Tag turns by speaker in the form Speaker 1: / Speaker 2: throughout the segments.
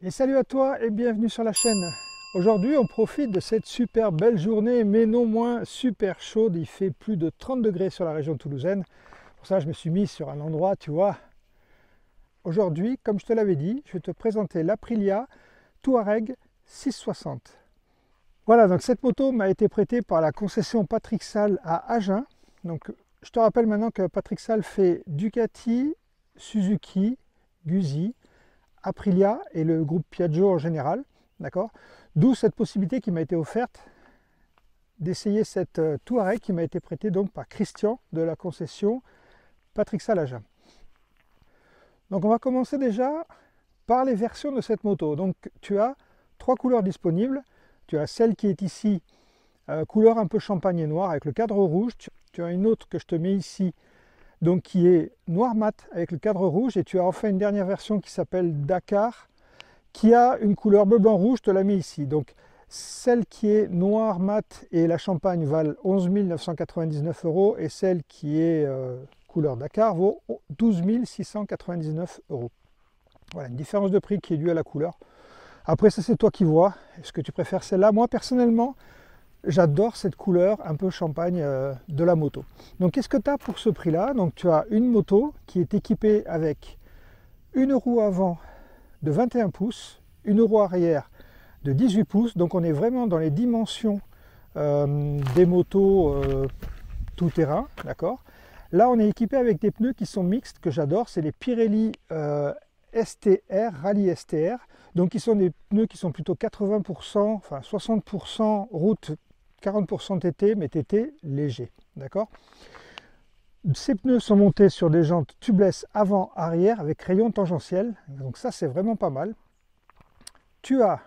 Speaker 1: Et salut à toi et bienvenue sur la chaîne. Aujourd'hui on profite de cette super belle journée mais non moins super chaude. Il fait plus de 30 degrés sur la région toulousaine. Pour ça je me suis mis sur un endroit, tu vois. Aujourd'hui, comme je te l'avais dit, je vais te présenter l'Aprilia Touareg 660. Voilà, donc cette moto m'a été prêtée par la concession Patrick Salle à Agen. Donc je te rappelle maintenant que Patrick Salle fait Ducati, Suzuki, Guzzi, Aprilia et le groupe Piaggio en général, d'accord. D'où cette possibilité qui m'a été offerte d'essayer cette Touareg qui m'a été prêtée donc par Christian de la concession Patrick Salle Agen. Donc on va commencer déjà par les versions de cette moto. Donc tu as trois couleurs disponibles. Tu as celle qui est ici, couleur un peu champagne et noir avec le cadre rouge. Tu as une autre que je te mets ici, donc qui est noir mat avec le cadre rouge, et tu as enfin une dernière version qui s'appelle Dakar qui a une couleur bleu blanc rouge. Je te la mets ici. Donc celle qui est noir mat et la champagne valent 11 999 € et celle qui est couleur Dakar vaut 12 699 €. Voilà, une différence de prix qui est due à la couleur. Après ça c'est toi qui vois, est-ce que tu préfères celle-là? Moi personnellement j'adore cette couleur un peu champagne de la moto. Donc qu'est-ce que tu as pour ce prix-là? Donc tu as une moto qui est équipée avec une roue avant de 21 pouces, une roue arrière de 18 pouces. Donc on est vraiment dans les dimensions des motos tout-terrain, d'accord. Là on est équipé avec des pneus qui sont mixtes, que j'adore, c'est les Pirelli STR, Rallye STR. Donc qui sont des pneus qui sont plutôt 80%, enfin 60% route, 40% TT, mais TT léger, d'accord. Ces pneus sont montés sur des jantes tubeless avant-arrière avec rayon tangentiel, donc ça c'est vraiment pas mal. Tu as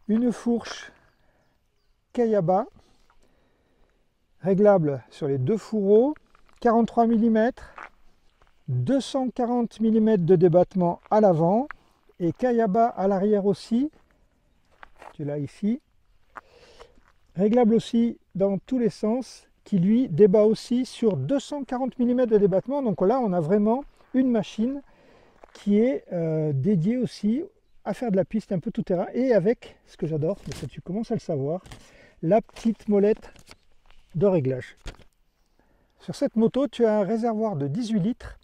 Speaker 1: une fourche Kayaba réglable sur les deux fourreaux, 43 mm, 240 mm de débattement à l'avant et Kayaba à l'arrière aussi. Tu l'as ici, réglable aussi dans tous les sens, qui lui débat aussi sur 240 mm de débattement. Donc là on a vraiment une machine qui est dédiée aussi à faire de la piste un peu tout terrain, et avec ce que j'adore, mais ça tu commences à le savoir, la petite molette de réglage. Sur cette moto tu as un réservoir de 18 litres,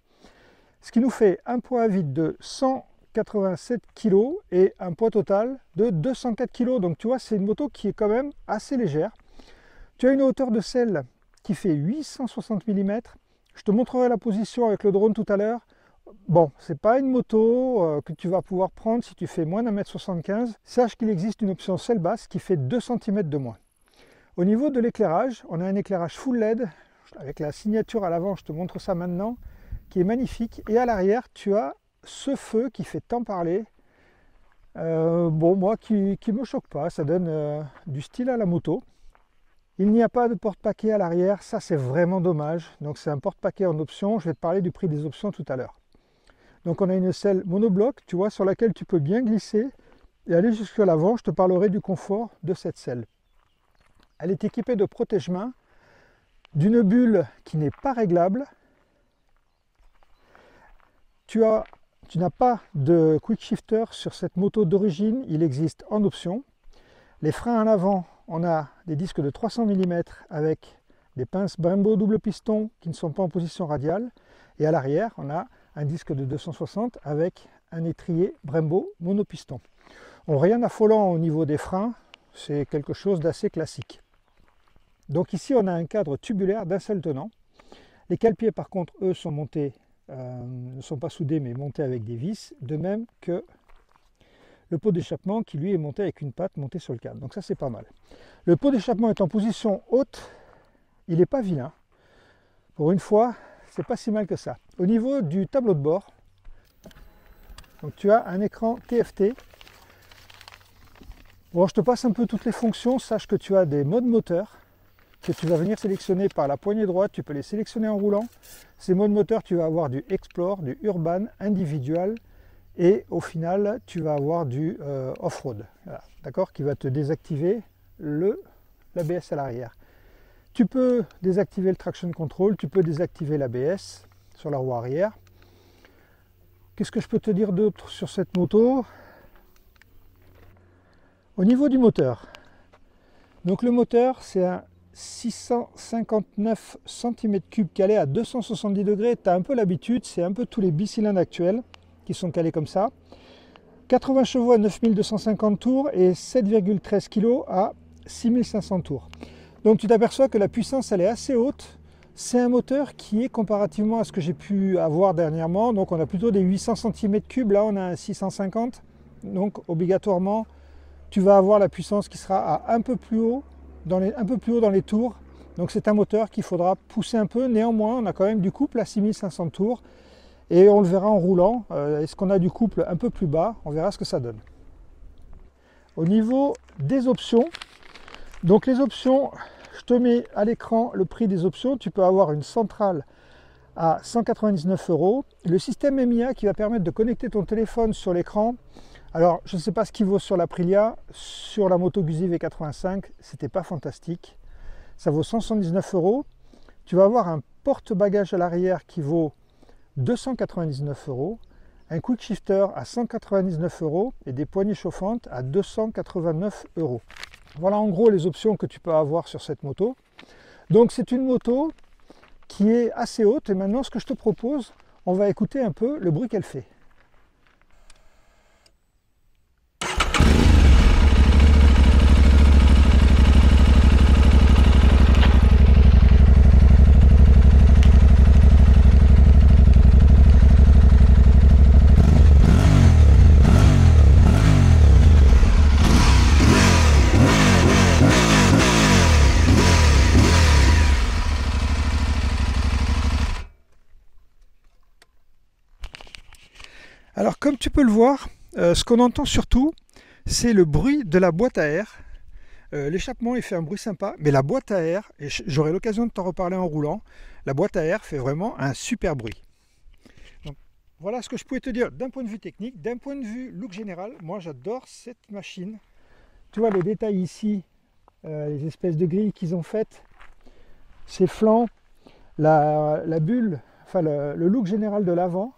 Speaker 1: ce qui nous fait un poids à vide de 187 kg et un poids total de 204 kg. Donc tu vois, c'est une moto qui est quand même assez légère. Tu as une hauteur de selle qui fait 860 mm. Je te montrerai la position avec le drone tout à l'heure. Bon, c'est pas une moto que tu vas pouvoir prendre si tu fais moins d'1,75 m. Sache qu'il existe une option selle basse qui fait 2 cm de moins. Au niveau de l'éclairage, on a un éclairage full LED avec la signature à l'avant, je te montre ça maintenant, qui est magnifique. Et à l'arrière, tu as ce feu qui fait tant parler. Bon, moi qui me choque pas, ça donne du style à la moto. Il n'y a pas de porte-paquet à l'arrière, ça c'est vraiment dommage. Donc c'est un porte-paquet en option. Je vais te parler du prix des options tout à l'heure. Donc on a une selle monobloc, tu vois, sur laquelle tu peux bien glisser et aller jusqu'à l'avant. Je te parlerai du confort de cette selle. Elle est équipée de protège-mains, d'une bulle qui n'est pas réglable. Tu n'as pas de quick shifter sur cette moto d'origine, il existe en option. Les freins à l'avant, on a des disques de 300 mm avec des pinces Brembo double piston qui ne sont pas en position radiale. Et à l'arrière, on a un disque de 260 avec un étrier Brembo monopiston. Bon, rien d'affolant au niveau des freins, c'est quelque chose d'assez classique. Donc ici, on a un cadre tubulaire d'un seul tenant. Les cale-pieds, par contre, eux, sont montés, ne sont pas soudés, mais montés avec des vis, de même que le pot d'échappement qui, lui, est monté avec une patte montée sur le cadre. Donc ça, c'est pas mal. Le pot d'échappement est en position haute, il n'est pas vilain. Pour une fois, c'est pas si mal que ça. Au niveau du tableau de bord, donc tu as un écran TFT. Bon, je te passe un peu toutes les fonctions. Sache que tu as des modes moteurs que tu vas venir sélectionner par la poignée droite. Tu peux les sélectionner en roulant. Ces modes moteurs, tu vas avoir du Explore, du Urban, Individual, et au final, tu vas avoir du Off-Road. Voilà, d'accord, qui va te désactiver l'ABS à l'arrière. Tu peux désactiver le traction control, tu peux désactiver l'ABS sur la roue arrière. Qu'est-ce que je peux te dire d'autre sur cette moto? Au niveau du moteur, donc le moteur c'est un 659 cm3 calé à 270 degrés. Tu as un peu l'habitude, c'est un peu tous les bicylindres actuels qui sont calés comme ça. 80 chevaux à 9250 tours et 7,13 kg à 6500 tours. Donc tu t'aperçois que la puissance elle est assez haute. C'est un moteur qui est comparativement à ce que j'ai pu avoir dernièrement. Donc on a plutôt des 800 cm3, là on a un 650. Donc obligatoirement tu vas avoir la puissance qui sera à un peu plus haut dans les tours. Donc c'est un moteur qu'il faudra pousser un peu. Néanmoins on a quand même du couple à 6500 tours. Et on le verra en roulant. Est-ce qu'on a du couple un peu plus bas? On verra ce que ça donne. Au niveau des options, donc les options, je te mets à l'écran le prix des options. Tu peux avoir une centrale à 199 €. Le système MIA qui va permettre de connecter ton téléphone sur l'écran. Alors, je ne sais pas ce qu'il vaut sur l'Aprilia. Sur la Moto Guzzi V85, c'était pas fantastique. Ça vaut 179 €. Tu vas avoir un porte-bagages à l'arrière qui vaut 299 €, un quick shifter à 199 € et des poignées chauffantes à 289 €. Voilà en gros les options que tu peux avoir sur cette moto. Donc c'est une moto qui est assez haute et maintenant ce que je te propose, on va écouter un peu le bruit qu'elle fait. Alors comme tu peux le voir, ce qu'on entend surtout, c'est le bruit de la boîte à air. L'échappement il fait un bruit sympa, mais la boîte à air, et j'aurai l'occasion de t'en reparler en roulant, la boîte à air fait vraiment un super bruit. Donc, voilà ce que je pouvais te dire d'un point de vue technique. D'un point de vue look général, moi j'adore cette machine. Tu vois les détails ici, les espèces de grilles qu'ils ont faites, ces flancs, la bulle, enfin le look général de l'avant.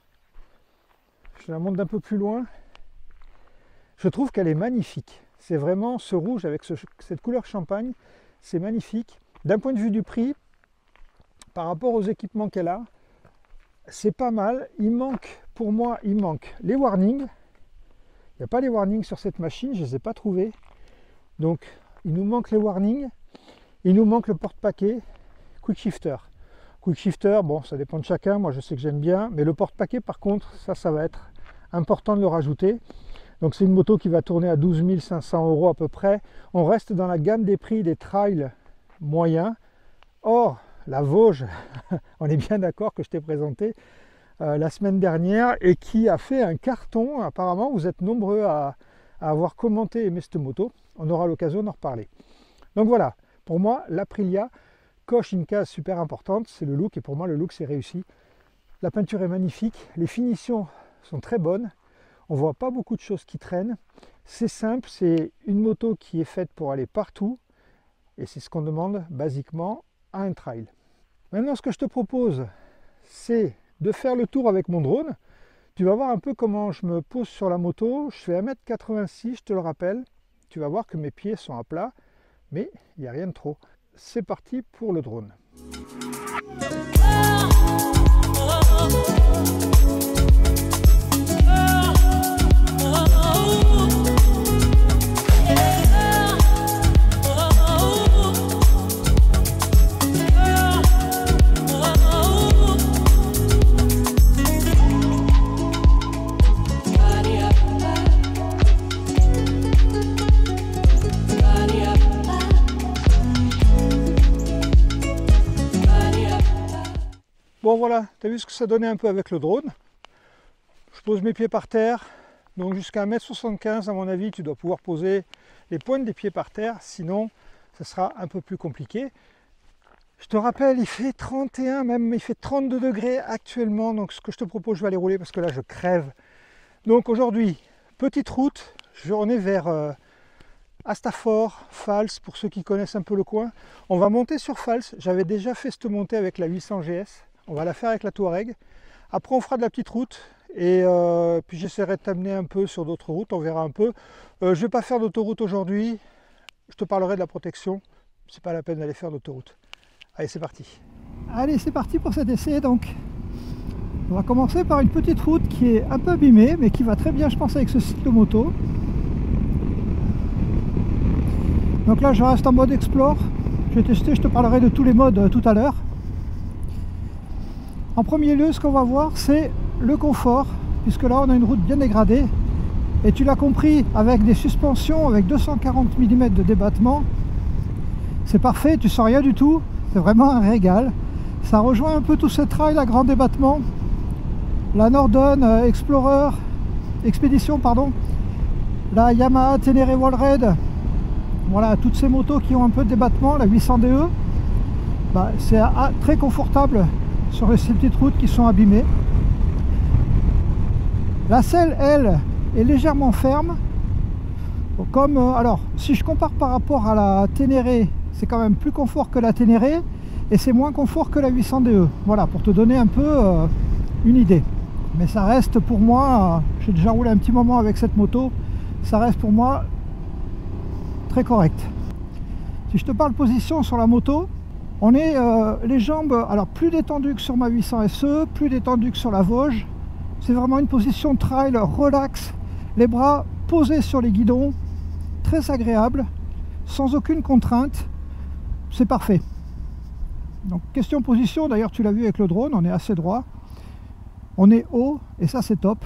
Speaker 1: Je la monte d'un peu plus loin. Je trouve qu'elle est magnifique. C'est vraiment ce rouge avec cette couleur champagne, c'est magnifique. D'un point de vue du prix, par rapport aux équipements qu'elle a, c'est pas mal. Pour moi, il manque les warnings. Il n'y a pas les warnings sur cette machine, je ne les ai pas trouvés. Donc, il nous manque les warnings. Il nous manque le porte-paquet quick shifter. Quick shifter, bon, ça dépend de chacun. Moi, je sais que j'aime bien. Mais le porte-paquet, par contre, ça va être important de le rajouter. Donc c'est une moto qui va tourner à 12 500 € à peu près. On reste dans la gamme des prix des trails moyens. Or, la Vosges, on est bien d'accord, que je t'ai présenté la semaine dernière et qui a fait un carton. Apparemment, vous êtes nombreux à avoir commenté et aimé cette moto. On aura l'occasion d'en reparler. Donc voilà, pour moi, l'Aprilia coche une case super importante, c'est le look. Et pour moi, le look, c'est réussi. La peinture est magnifique, les finitions sont très bonnes. On voit pas beaucoup de choses qui traînent. C'est simple, c'est une moto qui est faite pour aller partout. Et c'est ce qu'on demande basiquement à un trail. Maintenant, ce que je te propose, c'est de faire le tour avec mon drone. Tu vas voir un peu comment je me pose sur la moto. Je fais 1,86 m, je te le rappelle. Tu vas voir que mes pieds sont à plat, mais il n'y a rien de trop. C'est parti pour le drone. Bon voilà, tu as vu ce que ça donnait un peu avec le drone. Je pose mes pieds par terre, donc jusqu'à 1,75 m à mon avis, tu dois pouvoir poser les pointes des pieds par terre, sinon ça sera un peu plus compliqué. Je te rappelle, il fait 31, même il fait 32 degrés actuellement, donc ce que je te propose, je vais aller rouler parce que là je crève. Donc aujourd'hui, petite route, on est vers Astafort, Fals, pour ceux qui connaissent un peu le coin. On va monter sur Fals, j'avais déjà fait cette montée avec la 800 GS. On va la faire avec la Touareg. Après, on fera de la petite route et puis j'essaierai de t'amener un peu sur d'autres routes, on verra un peu. Je ne vais pas faire d'autoroute aujourd'hui, je te parlerai de la protection, c'est pas la peine d'aller faire d'autoroute. Allez, c'est parti. Allez, c'est parti pour cet essai donc. On va commencer par une petite route qui est un peu abîmée, mais qui va très bien, je pense, avec ce cyclomoto. Donc là, je reste en mode Explore. Je vais tester, je te parlerai de tous les modes tout à l'heure. En premier lieu, ce qu'on va voir, c'est le confort, puisque là, on a une route bien dégradée. Et tu l'as compris, avec des suspensions, avec 240 mm de débattement, c'est parfait, tu sens rien du tout. C'est vraiment un régal. Ça rejoint un peu tous ces trails à grand débattement. La Norden Explorer, Expedition, pardon. La Yamaha Tenere Wallride. Voilà, toutes ces motos qui ont un peu de débattement, la 800 DE. Bah, c'est très confortable sur ces petites routes qui sont abîmées. La selle, elle, est légèrement ferme. Comme, alors, si je compare par rapport à la Ténéré, c'est quand même plus confort que la Ténéré et c'est moins confort que la 800 DE. Voilà, pour te donner un peu une idée. Mais ça reste pour moi, j'ai déjà roulé un petit moment avec cette moto, ça reste pour moi très correct. Si je te parle position sur la moto, on est les jambes alors plus détendues que sur ma 800 SE, plus détendues que sur la Vosges. C'est vraiment une position trail relax, les bras posés sur les guidons, très agréable, sans aucune contrainte, c'est parfait. Donc question position, d'ailleurs tu l'as vu avec le drone, on est assez droit, on est haut et ça c'est top.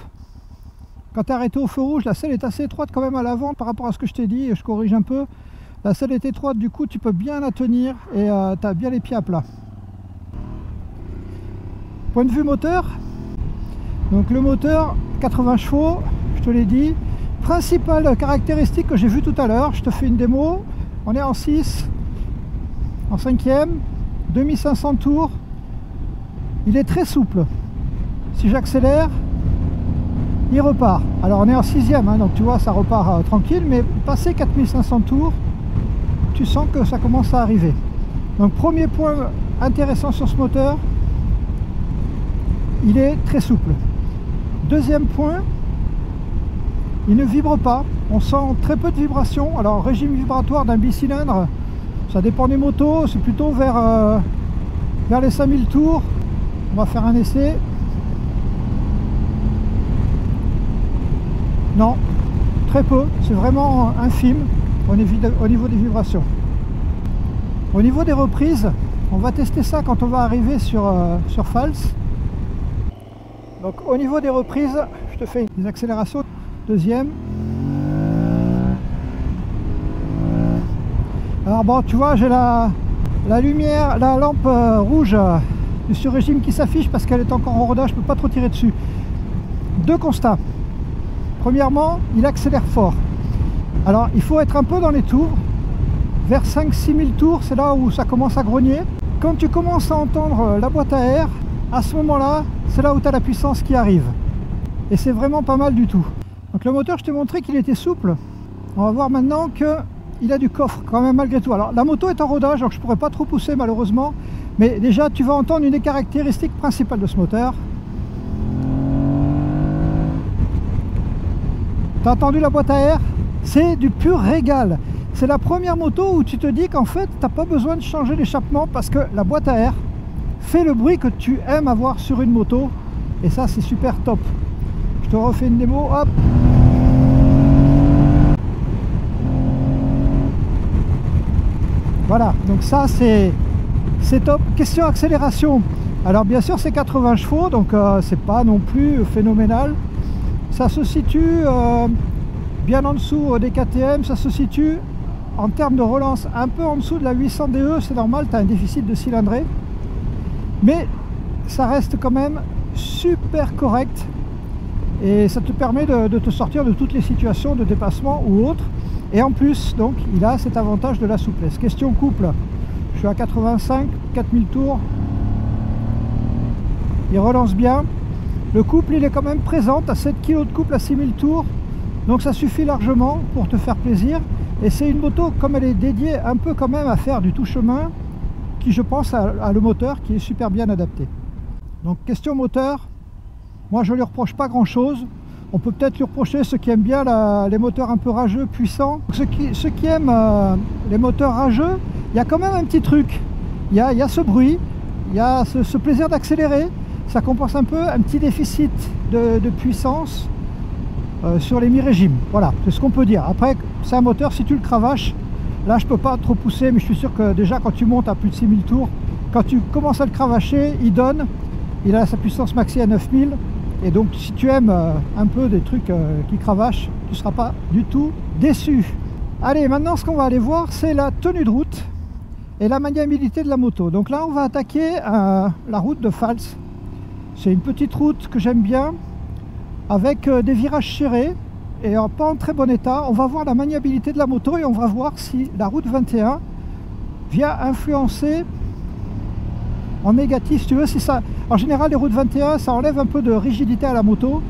Speaker 1: Quand tu es arrêté au feu rouge, la selle est assez étroite quand même à l'avant par rapport à ce que je t'ai dit, je corrige un peu. La selle est étroite, du coup tu peux bien la tenir et tu as bien les pieds à plat. Point de vue moteur, donc le moteur 80 chevaux, je te l'ai dit. Principale caractéristique que j'ai vu tout à l'heure, je te fais une démo, on est en 6, en 5e, 2500 tours, il est très souple. Si j'accélère, il repart. Alors on est en 6e, hein, donc tu vois ça repart tranquille, mais passé 4500 tours, tu sens que ça commence à arriver. Donc premier point intéressant sur ce moteur, il est très souple. Deuxième point, il ne vibre pas, on sent très peu de vibrations. Alors régime vibratoire d'un bicylindre, ça dépend des motos, c'est plutôt vers les 5000 tours. On va faire un essai. Non, très peu, c'est vraiment infime au niveau des vibrations. Au niveau des reprises, on va tester ça quand on va arriver sur Fals. Donc au niveau des reprises, je te fais des accélérations. Deuxième. Alors bon, tu vois, j'ai la lumière, la lampe rouge du sur-régime qui s'affiche parce qu'elle est encore en rodage, je ne peux pas trop tirer dessus. Deux constats. Premièrement, il accélère fort. Alors il faut être un peu dans les tours. Vers 5-6 000 tours, c'est là où ça commence à grogner. Quand tu commences à entendre la boîte à air, à ce moment-là, c'est là où tu as la puissance qui arrive. Et c'est vraiment pas mal du tout. Donc le moteur, je t'ai montré qu'il était souple. On va voir maintenant qu'il a du coffre quand même malgré tout. Alors la moto est en rodage, donc je ne pourrais pas trop pousser malheureusement. Mais déjà, tu vas entendre une des caractéristiques principales de ce moteur. Tu as entendu la boîte à air? C'est du pur régal. C'est la première moto où tu te dis qu'en fait, tu n'as pas besoin de changer l'échappement parce que la boîte à air fait le bruit que tu aimes avoir sur une moto. Et ça, c'est super top. Je te refais une démo, hop. Voilà, donc ça c'est top. Question accélération. Alors bien sûr c'est 80 chevaux, donc c'est pas non plus phénoménal. Ça se situe bien en dessous des KTM, ça se situe en termes de relance un peu en dessous de la 800 DE, c'est normal, tu as un déficit de cylindrée. Mais ça reste quand même super correct. Et ça te permet de te sortir de toutes les situations de dépassement ou autres. Et en plus, donc, il a cet avantage de la souplesse. Question couple, je suis à 85, 4000 tours. Il relance bien. Le couple, il est quand même présent. Tu as 7 kg de couple à 6000 tours. Donc ça suffit largement pour te faire plaisir. Et c'est une moto, comme elle est dédiée un peu quand même à faire du tout chemin, qui je pense a le moteur qui est super bien adapté. Donc question moteur, Moi je lui reproche pas grand chose. On peut peut-être lui reprocher ceux qui aiment bien les moteurs un peu rageux, puissants. Ceux qui aiment les moteurs rageux, il y a quand même un petit truc. Il y a ce bruit, il y a ce plaisir d'accélérer. Ça compense un peu un petit déficit de puissance sur les mi-régimes. Voilà, c'est ce qu'on peut dire. Après, c'est un moteur, si tu le cravaches, là je peux pas trop pousser, mais je suis sûr que déjà quand tu montes à plus de 6000 tours, quand tu commences à le cravacher, il a sa puissance maxi à 9000. Et donc si tu aimes un peu des trucs qui cravachent, tu ne seras pas du tout déçu. Allez, maintenant ce qu'on va aller voir, c'est la tenue de route et la maniabilité de la moto. Donc là on va attaquer la route de Fals. C'est une petite route que j'aime bien, avec des virages serrés et pas en très bon état. On va voir la maniabilité de la moto et on va voir si la route 21 vient influencer en négatif, si tu veux. Si ça, en général, les routes 21, ça enlève un peu de rigidité à la moto,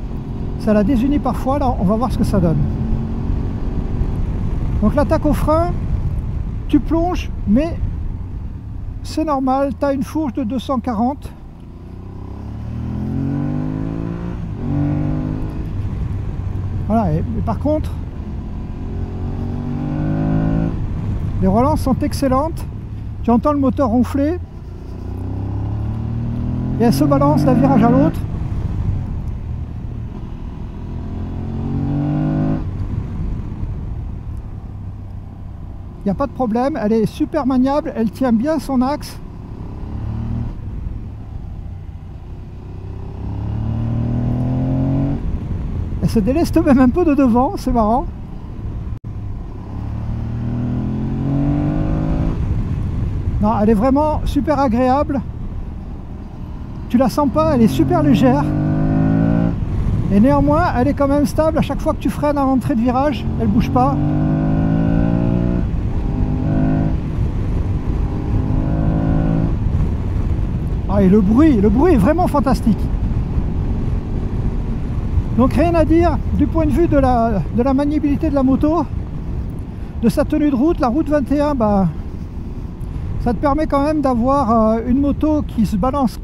Speaker 1: ça la désunit parfois. Là, on va voir ce que ça donne. Donc l'attaque au frein, tu plonges, mais c'est normal, tu as une fourche de 240. Voilà, et par contre, les relances sont excellentes. Tu entends le moteur ronfler. Et elle se balance d'un virage à l'autre. Il n'y a pas de problème, elle est super maniable, elle tient bien son axe. Elle se déleste même un peu de devant, c'est marrant. Non, elle est vraiment super agréable. Tu la sens pas, elle est super légère. Et néanmoins, elle est quand même stable. À chaque fois que tu freines à l'entrée de virage, elle bouge pas. Ah, et le bruit est vraiment fantastique. Donc rien à dire du point de vue de la maniabilité de la moto, de sa tenue de route. La route 21, bah, ça te permet quand même d'avoir une moto qui se balance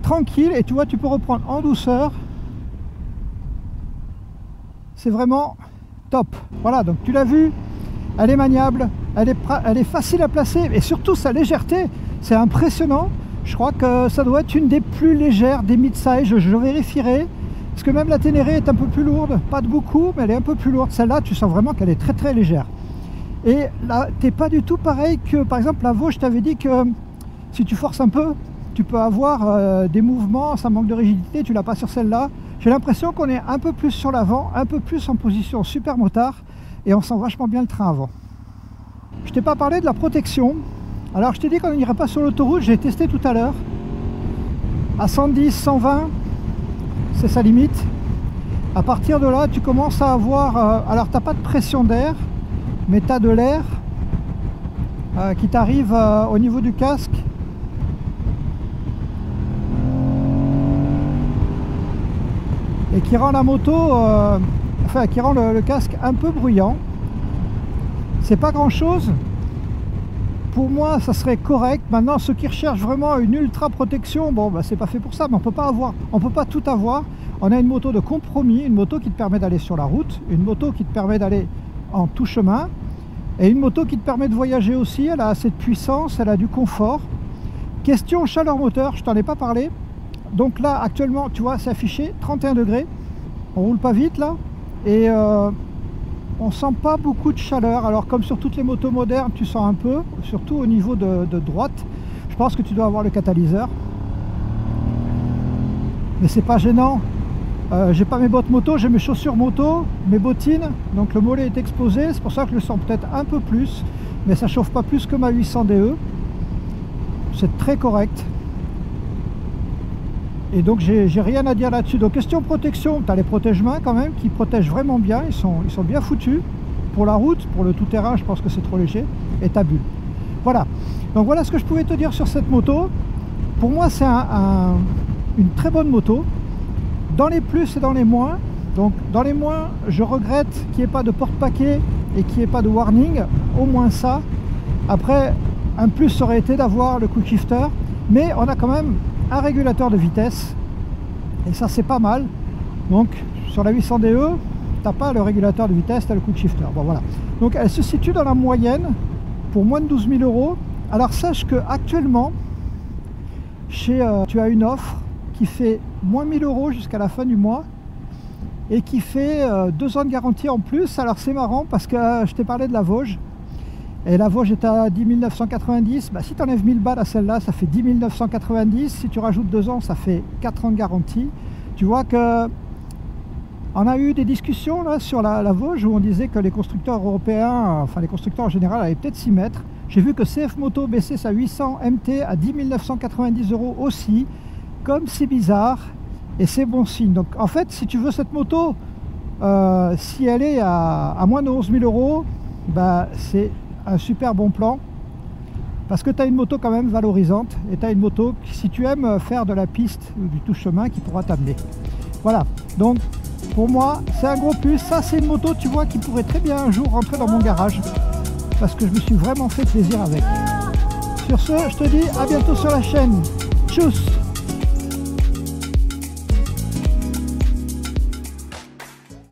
Speaker 1: tranquille, et tu vois, tu peux reprendre en douceur. C'est vraiment top. Voilà, donc tu l'as vu, elle est maniable, elle est facile à placer, et surtout sa légèreté, c'est impressionnant. Je crois que ça doit être une des plus légères des mid-size, je vérifierai. Parce que même la Ténéré est un peu plus lourde, pas de beaucoup, mais elle est un peu plus lourde. Celle-là, tu sens vraiment qu'elle est très très légère. Et là, t'es pas du tout pareil que, par exemple, la Vosges, je t'avais dit que si tu forces un peu, tu peux avoir des mouvements, ça manque de rigidité, tu l'as pas sur celle-là. J'ai l'impression qu'on est un peu plus sur l'avant, un peu plus en position super motard, et on sent vachement bien le train avant. Je t'ai pas parlé de la protection. Alors, je t'ai dit qu'on n'irait pas sur l'autoroute, j'ai testé tout à l'heure. À 110, 120, c'est sa limite. À partir de là, tu commences à avoir... alors, tu n'as pas de pression d'air, mais tu as de l'air qui t'arrive au niveau du casque. Et qui rend la moto... enfin, qui rend le casque un peu bruyant. C'est pas grand-chose. Pour moi, ça serait correct. Maintenant, ceux qui recherchent vraiment une ultra protection, bon, bah, c'est pas fait pour ça, mais on peut pas tout avoir. On a une moto de compromis, une moto qui te permet d'aller sur la route, une moto qui te permet d'aller en tout chemin, et une moto qui te permet de voyager aussi. Elle a assez de puissance, elle a du confort. Question chaleur moteur, je t'en ai pas parlé. Donc là, actuellement, tu vois, c'est affiché 31 degrés. On roule pas vite là, et on sent pas beaucoup de chaleur. Alors comme sur toutes les motos modernes, tu sens un peu, surtout au niveau de droite. Je pense que tu dois avoir le catalyseur, mais c'est pas gênant. J'ai pas mes bottes moto, j'ai mes chaussures moto, mes bottines, donc le mollet est exposé, c'est pour ça que je le sens peut-être un peu plus, mais ça chauffe pas plus que ma 800 DE. C'est très correct. Et donc j'ai rien à dire là-dessus. Donc question protection, tu as les protège-mains quand même qui protègent vraiment bien, ils sont bien foutus. Pour la route, pour le tout-terrain, je pense que c'est trop léger. Et ta bulle. Voilà. Donc voilà ce que je pouvais te dire sur cette moto. Pour moi, c'est une très bonne moto. Dans les plus et dans les moins. Donc dans les moins, je regrette qu'il n'y ait pas de porte-paquet et qu'il n'y ait pas de warning. Au moins ça. Après, un plus aurait été d'avoir le quick shifter. Mais on a quand même un régulateur de vitesse et ça c'est pas mal. Donc sur la 800 DE, t'as pas le régulateur de vitesse, t'as le quick shifter. Bon voilà. Donc elle se situe dans la moyenne pour moins de 12 000 euros. Alors sache que actuellement, tu as une offre qui fait moins 1000 euros jusqu'à la fin du mois et qui fait 2 ans de garantie en plus. Alors c'est marrant parce que je t'ai parlé de la Vosges et la Vosges est à 10 990. Bah, si tu enlèves 1000 balles à celle-là, ça fait 10 990. Si tu rajoutes 2 ans, ça fait 4 ans de garantie. Tu vois que on a eu des discussions là sur la Vosges où on disait que les constructeurs européens, enfin les constructeurs en général, allaient peut-être s'y mettre. J'ai vu que CF Moto baissait sa 800 MT à 10 990 euros aussi. Comme c'est bizarre, et c'est bon signe. Donc en fait, si tu veux cette moto, si elle est à moins de 11 000 euros, bah, c'est un super bon plan. Parce que tu as une moto quand même valorisante, et tu as une moto, si tu aimes faire de la piste ou du tout chemin, qui pourra t'amener. Voilà, donc pour moi, c'est un gros plus. Ça, c'est une moto, tu vois, qui pourrait très bien un jour rentrer dans mon garage. Parce que je me suis vraiment fait plaisir avec. Sur ce, je te dis à bientôt sur la chaîne. Tchuss!